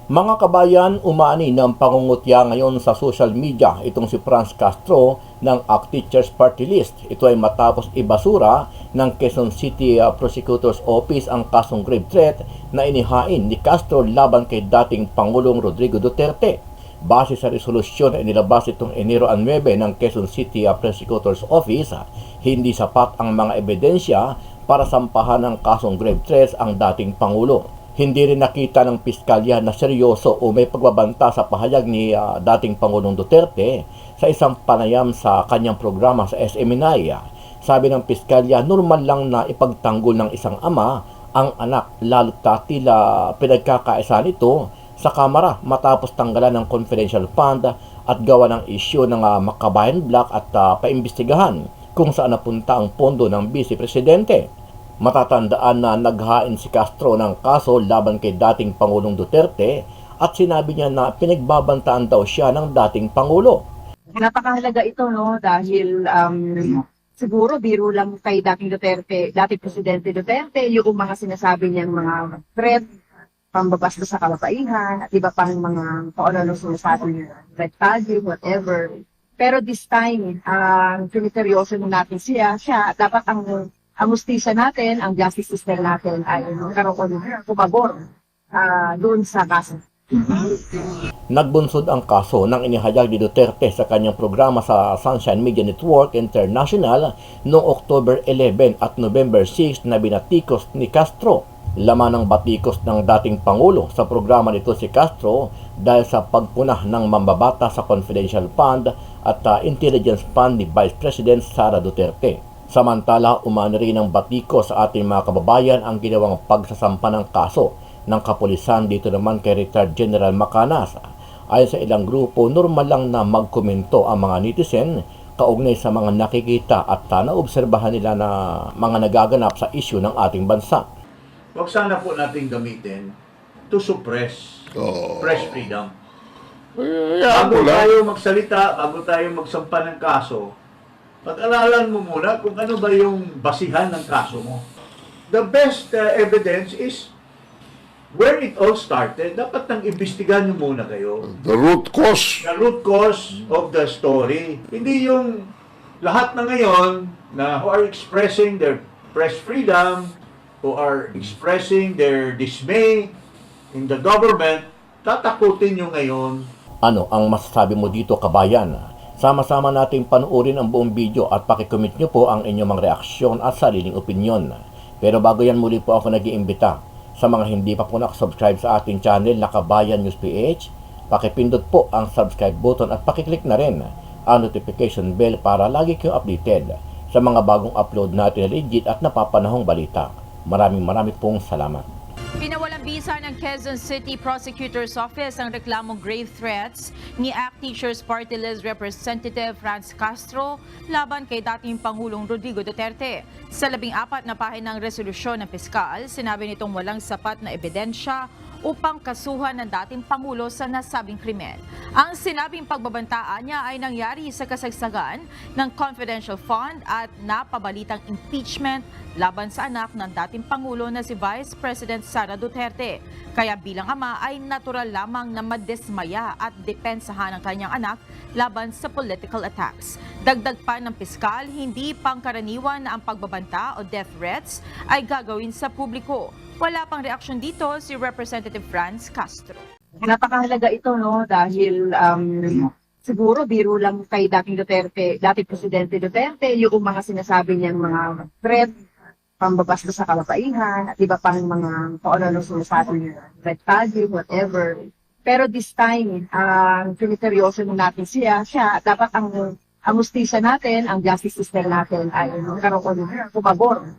Mga kabayan, umani ng pangungutya ngayon sa social media itong si Franz Castro ng ACT Teachers Party List. Ito ay matapos ibasura ng Quezon City Prosecutor's Office ang kasong grave threat na inihain ni Castro laban kay dating Pangulong Rodrigo Duterte. Base sa resolusyon na inilabas itong Enero 9 ng Quezon City Prosecutor's Office, hindi sapat ang mga ebidensya para sampahan ng kasong grave threats ang dating Pangulo. Hindi rin nakita ng piskalya na seryoso o may pagbabanta sa pahayag ni dating Pangulong Duterte sa isang panayam sa kanyang programa sa SMNI. Sabi ng piskalya, normal lang na ipagtanggol ng isang ama ang anak, lalo't tila pinagkakaisa nito sa Kamara matapos tanggalan ng confidential fund at gawa ng isyu ng Makabayan Black at paimbestigahan kung saan napunta ang pondo ng Vice Presidente. Matatandaan na naghain si Castro ng kaso laban kay dating Pangulong Duterte at sinabi niya na pinagbabantaan daw siya ng dating Pangulo. Napakahalaga ito, no, dahil siguro biro lang kay dating Duterte, dating Presidente Duterte, yung mga sinasabi niyang mga threat, pambabasta sa kalapaihan, at iba pang mga kung ano sinasabi niya, red tagging, whatever. Pero this time, siniseryoso natin siya, dapat ang hustisya natin, ang justice system natin ay karoon pumabor doon sa kaso. Nagbunsod ang kaso ng inihayag ni Duterte sa kanyang programa sa Sunshine Media Network International noong October 11 at November 6 na binatikos ni Castro. Laman ng batikos ng dating Pangulo sa programa nito si Castro dahil sa pagpunah ng mambabata sa confidential fund at intelligence fund ni Vice President Sara Duterte. Samantala, umano rin ng batiko sa ating mga kababayan ang ginawang pagsasampa ng kaso ng kapulisan dito naman kay Retired General Macanas. Ayon sa ilang grupo, normal lang na magkomento ang mga netizen kaugnay sa mga nakikita at naobserbahan nila na mga nagaganap sa isyu ng ating bansa. Huwag sana po natin gamitin to suppress press freedom. Bago tayo magsalita, bago tayo magsampa ng kaso, pag-aralan mo muna kung ano ba yung basihan ng kaso mo. The best evidence is where it all started. Dapat nang imbestigahan nyo muna kayo. The root cause. The root cause of the story. Hindi yung lahat na ngayon na who are expressing their press freedom, who are expressing their dismay in the government, tatakutin nyo ngayon. Ano ang masasabi mo dito, kabayan? Sama-sama nating panuorin ang buong video at pakicomment nyo po ang inyong mga reaksyon at sariling opinyon. Pero bago yan, muli po ako nag-iimbita sa mga hindi pa po nakasubscribe sa ating channel na Kabayan News PH, pakipindot po ang subscribe button at pakiclick na rin ang notification bell para lagi kayong updated sa mga bagong upload natin na legit at napapanahong balita. Maraming pong salamat. Pinawalang bisa ng Quezon City Prosecutor's Office ang reklamong grave threats ni ACT Teachers Party List Representative Franz Castro laban kay dating Pangulong Rodrigo Duterte. Sa 14 na pahinang resolusyon ng piskal, sinabi nitong walang sapat na ebidensya upang kasuhan ng dating Pangulo sa nasabing krimen. Ang sinabing pagbabantaan niya ay nangyari sa kasagsagan ng confidential fund at napabalitang impeachment laban sa anak ng dating Pangulo na si Vice President Sara Duterte. Kaya bilang ama ay natural lamang na madismaya at depensahan ang kanyang anak laban sa political attacks. Dagdag pa ng piskal, hindi pangkaraniwan na ang pagbabanta o death threats ay gagawin sa publiko. Wala pang reaksyon dito si Representative Franz Castro. Napakahalaga ito, no, dahil siguro biro lang kay dating Duterte, dating Presidente Duterte, yung mga sinasabi niyang mga threat, pambabasta sa kalapaihan, at iba pang mga kung ano sinasabi niya, red tagging, whatever. Pero this time, siniseryoso natin siya, dapat ang hustisya natin, ang justice system natin ay karoon pumabor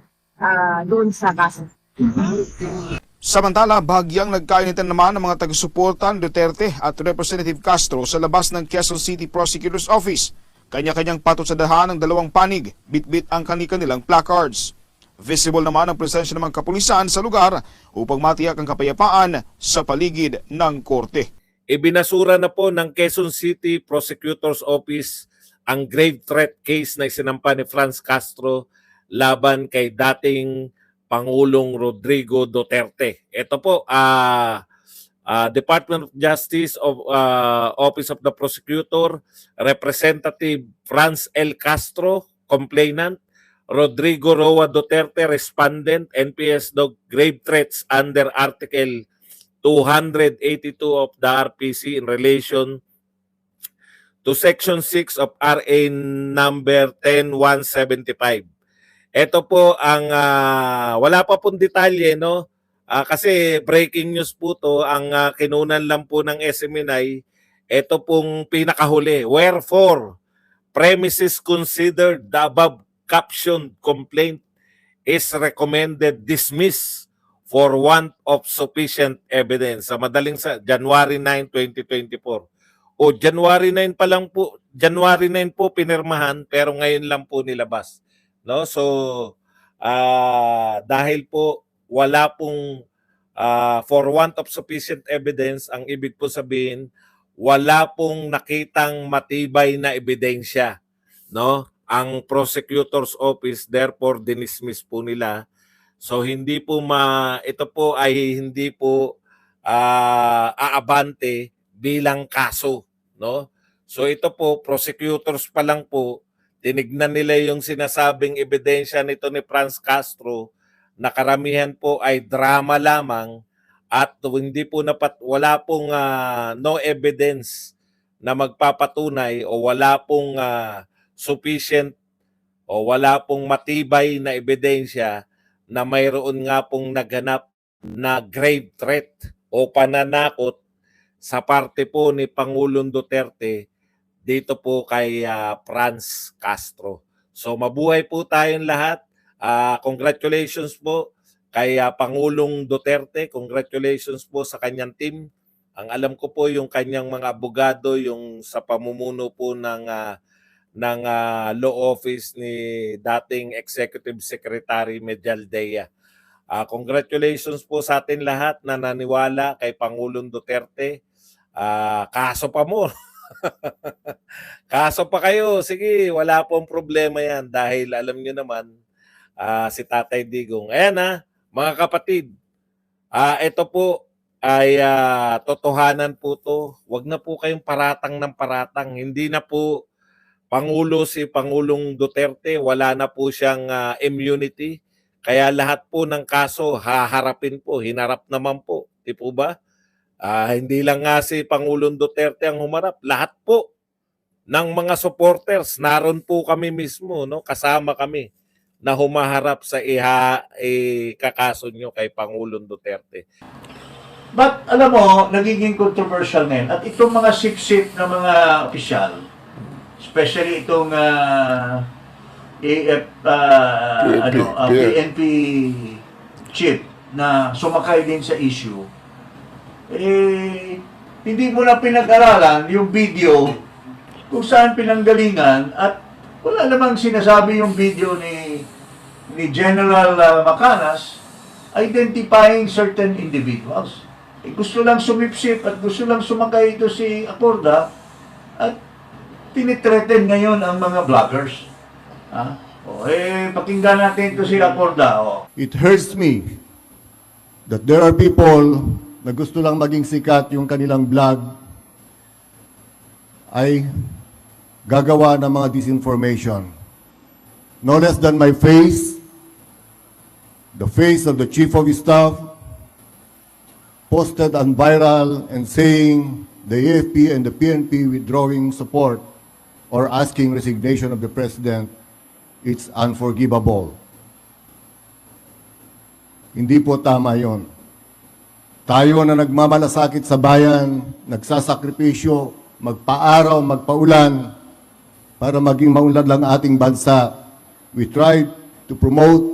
doon sa kaso. Samantala, bahagyang nagkainitan naman ng mga taga-suporta ni Duterte at Representative Castro sa labas ng Quezon City Prosecutor's Office. Kanya-kanyang patutsadahan ng dalawang panig, bit-bit ang kanilang placards. Visible naman ang presensya ng mga kapulisan sa lugar upang matiyak ang kapayapaan sa paligid ng korte. Ibinasura na po ng Quezon City Prosecutor's Office ang grave threat case na isinampa ni Franz Castro laban kay dating Pangulong Rodrigo Duterte. Ito po, Department of Justice of Office of the Prosecutor, Representative Franz L. Castro, complainant, Rodrigo Roa Duterte, respondent, NPS dog grave threats under Article 282 of the RPC in relation to Section 6 of RA number 10175. Ito po ang wala pa pong detalye, no? Kasi breaking news po to, ang kinunan lang po ng SMNI, ito pong pinakahuli. Wherefore, premises considered the above captioned complaint is recommended dismiss for want of sufficient evidence. Sa madaling January 9, 2024. O January 9 pa lang po, January 9 po pinirmahan pero ngayon lang po nilabas. No? So dahil po wala pong for want of sufficient evidence, ang ibig po sabihin wala pong nakitang matibay na ebidensya, no? Ang prosecutor's office, therefore dinismiss po nila. So hindi po ito po ay hindi po aabante bilang kaso, no? So ito po prosecutors pa lang po, tinignan nila yung sinasabing ebidensya nito ni Franz Castro na karamihan po ay drama lamang at hindi po wala pong no evidence na magpapatunay o wala pong sufficient o wala pong matibay na ebidensya na mayroon nga pong naganap na grave threat o pananakot sa parte po ni Pangulong Duterte dito po kay Franz Castro. So mabuhay po tayong lahat. Congratulations po kay Pangulong Duterte. Congratulations po sa kanyang team. Ang alam ko po yung kanyang mga abogado, yung sa pamumuno po ng law office ni dating Executive Secretary Medialdea. Congratulations po sa atin lahat na naniwala kay Pangulong Duterte. Kaso pa mo. Kaso pa kayo. Sige, wala pong problema yan dahil alam nyo naman si Tatay Digong. Ayan mga kapatid. Ito po ay totohanan po to. Huwag na po kayong paratang ng paratang. Hindi na po si Pangulong Duterte, wala na po siyang immunity. Kaya lahat po ng kaso haharapin po, hinarap naman po. Di po ba? Hindi lang nga si Pangulong Duterte ang humarap. Lahat po ng mga supporters, naroon po kami mismo, no? Kasama kami na humaharap sa kakaso nyo kay Pangulong Duterte. But alam mo, nagiging controversial ngayon. At itong mga sip-sip na mga opisyal, especially itong PNP chief na sumakay din sa issue, hindi mo na pinag-aralan yung video kung saan pinanggalingan at wala namang sinasabi yung video ni General Macanas identifying certain individuals. Gusto lang sumipsip at gusto lang sumakay ito si Acorda at tinitreten ngayon ang mga vloggers. Pakinggan natin ito si Acorda. It hurts me that there are people na gusto lang maging sikat yung kanilang vlog ay gagawa ng mga disinformation. No less than my face, the face of the Chief of Staff, posted on viral and saying the AFP and the PNP withdrawing support or asking resignation of the President, it's unforgivable. Hindi po tama yon. Tayo na nagmamalasakit sa bayan, nagsasakripisyo, magpaaraw, magpaulan, para maging maunlad lang ating bansa. We tried to promote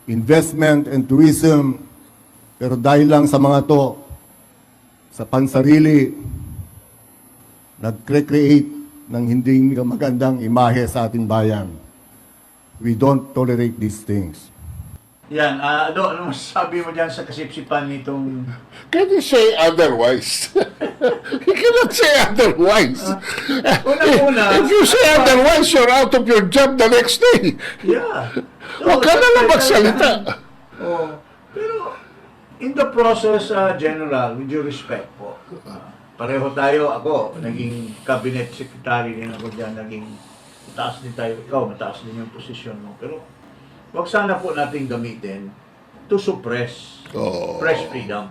investment and tourism, pero dahil lang sa mga to, sa pansarili, nag-create ng hindi magandang imahe sa ating bayan. We don't tolerate these things. Yan, ano masasabi mo dyan sa kasipsipan nitong... Can you say otherwise? You cannot say otherwise. Una-una, If you say otherwise, you're out of your job the next day. yeah. Huwag ka na lang magsalita. Pero, In the process, General, with due respect po, pareho tayo, ako, naging cabinet secretary din ako dyan, naging mataas din tayo, ikaw, mataas din yung posisyon mo. Pero, wag sana po natin gamitin to suppress press freedom.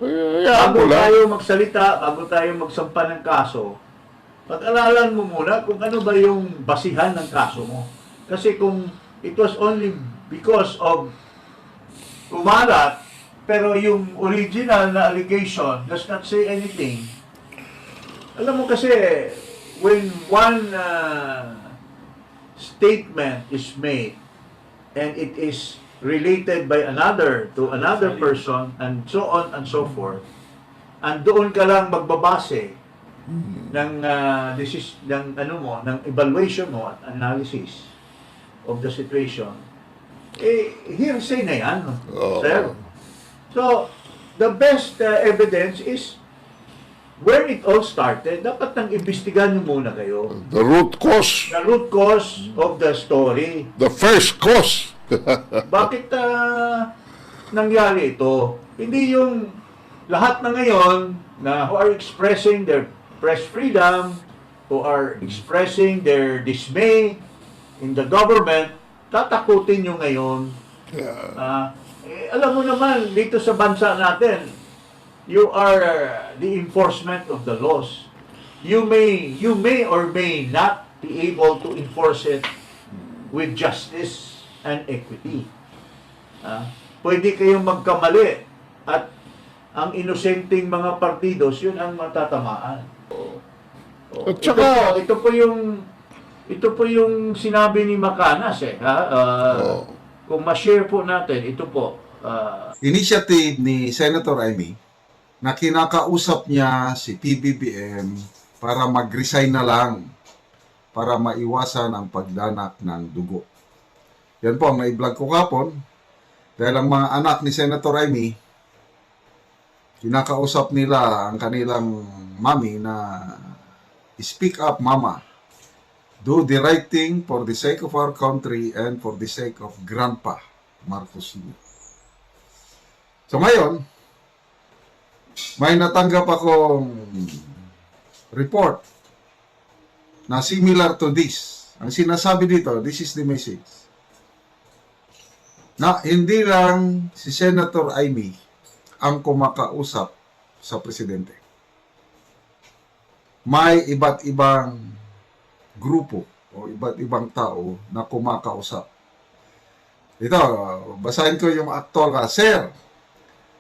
Hayaan Bago mo lang. tayo magsalita, bago tayo magsampa ng kaso, pag-aralan mo muna kung ano ba yung basihan ng kaso mo. Kasi kung it was only because of kumalat, pero yung original na allegation does not say anything. Alam mo kasi, when one statement is made and it is related by another to another person and so on and so forth, and doon ka lang magbabase ng ng evaluation mo at analysis of the situation, hearsay na yan, sir. So, the best evidence is where it all started. Dapat nang imbestigahan nyo muna kayo. The root cause. The root cause of the story. The first cause. Bakit nangyari ito? Hindi yung lahat na ngayon na who are expressing their press freedom, who are expressing their dismay in the government, tatakutin nyo ngayon. Alam mo naman, dito sa bansa natin, you are the enforcement of the laws. You may or may not be able to enforce it with justice and equity. Pwede kayong magkamali at ang inosenteng mga partidos, yun ang matatamaan. At saka- ito po yung sinabi ni Macanas kung ma-share po natin, ito po. Initiative ni Senator Amy na kinakausap niya si PBBM para mag-resign na lang para maiwasan ang pagdanak ng dugo. Yan po ang na-vlog ko kapon dahil ang mga anak ni Senator Amy, kinakausap nila ang kanilang mami na speak up mama, do the right thing for the sake of our country and for the sake of Grandpa Marcos Sr. So ngayon, may natanggap akong report na similar to this. Ang sinasabi dito, this is the message, na hindi lang si Senator Amy ang kumakausap sa presidente. May iba't ibang grupo o iba't ibang tao na kumakausap. Ito, basahin ko yung actual ka. Sir,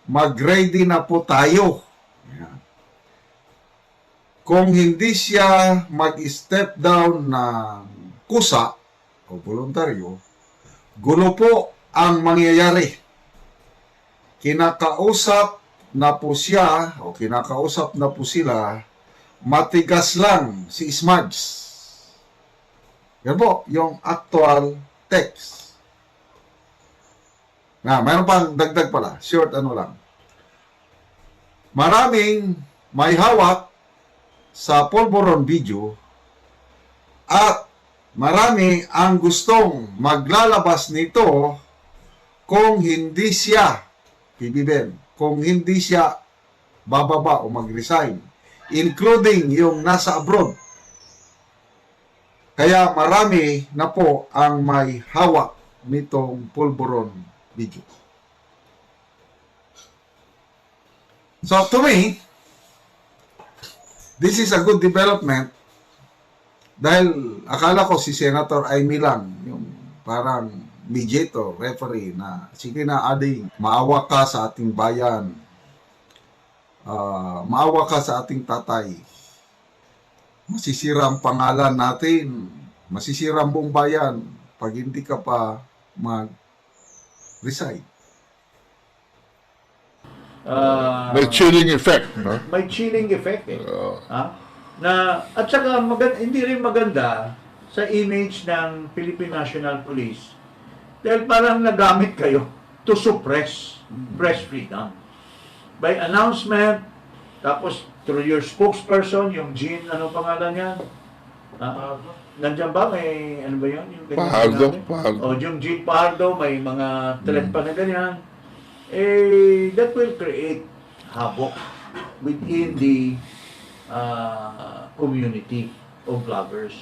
mag-ready na po tayo. Ayan. Kung hindi siya mag-step down ng kusa o voluntaryo, gulo po ang mangyayari. Kinakausap na po siya o kinakausap na po sila, matigas lang si Smarts. Yan po, yung actual text. Mayroon pang dagdag pala, short ano lang. Maraming may hawak sa Polvoron video at marami ang gustong maglalabas nito kung hindi siya, PBBM, kung hindi siya bababa o mag-resign, including yung nasa abroad. Kaya marami na po ang may hawak nitong Polvoron video. So to me, this is a good development dahil akala ko si Senator Amy lang yung parang mediator, referee na sige na ading, maawa ka sa ating bayan, maawa ka sa ating tatay, masisira ang pangalan natin, masisira ang buong bayan pag hindi ka pa mag-resign. May chilling effect. No? May chilling effect at saka hindi rin maganda sa image ng Philippine National Police dahil parang nagamit kayo to suppress press freedom by announcement, tapos through your spokesperson, yung Jean, ano pangalan niya? Nandiyan ba? May, ano ba yun? Yung Pahardo. O, yung Jean Pahardo, may mga threat pa na ganyan. that will create havoc within the community of vloggers.